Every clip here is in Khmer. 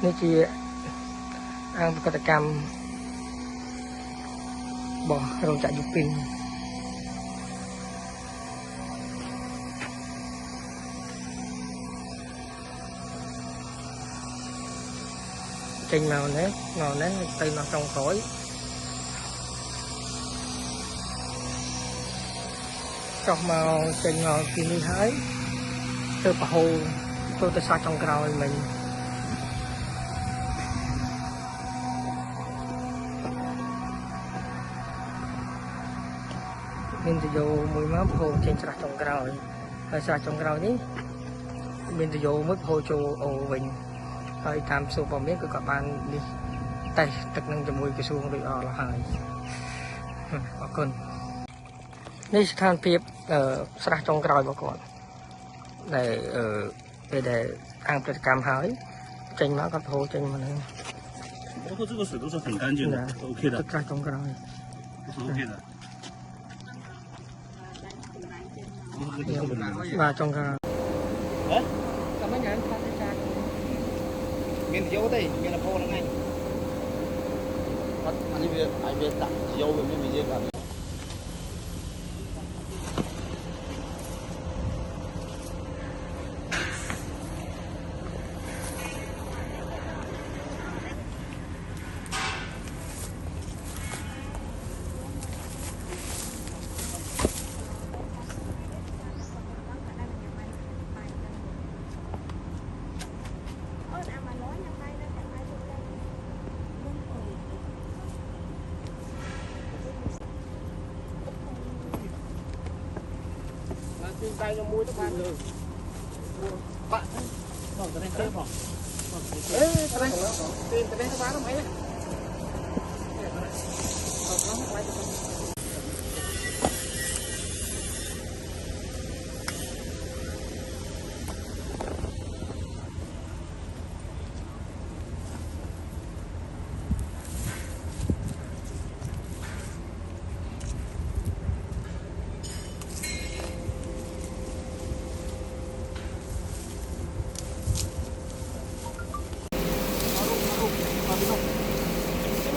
នេះជាអង្គប្រតិកម្មរបស់រោងចក្រយុពិនចេញមកនេះទៅនៅចុងក្រោយចុះមកចេញមកទីនេះហើយទៅប្រហូរទៅសាច់ចុងក្រោយមិញមានទៅយកមួយមកប្រហូរចេញស្រះចុងក្រោយហើយស្រះចុងក្រោយនេះមានទៅយកមួយប្រហូរចូលអូវិញហើយតាមសួរព័ត៌មានគឺក៏បាននេះតេស្តទឹកនឹងជាមួយក្រសួងរួចអស់ហើយអរគុណនេះស្ថានភាពស្រះចុងក្រោយរបស់គាត់ដែលពេលដែលអង្គប្រតិកម្មហើយចេញមកគាត់ប្រហូរចេញមកហ្នឹង包括这个水都是很干净的 ，OK 的， ទឹកស្រះចុងក្រោយ 都是 OK 的。បាទចុងក្រោយ哎，តែមិនញ៉ាំថាទេចាមានយោទេមានអភ័ហ្នឹងឯងអត់អានេះវាអាចវាដាក់យោវាមាននិយាយបាទទីដៃមួយទៅបានលើបាក់បងទៅនេះទេបងអេទៅនេះទីទៅនេះទៅបានអី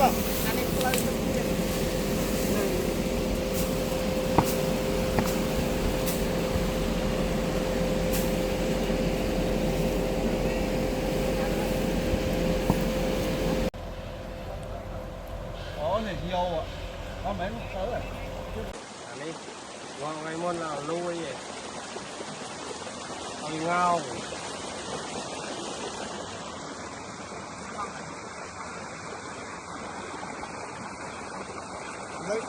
អានេះផ្លូវទឹកទៀតអូនេះយោអត់មែនទៅអានេះវងថ្ងៃមុនlàលួយឯងឲ្យងោlấy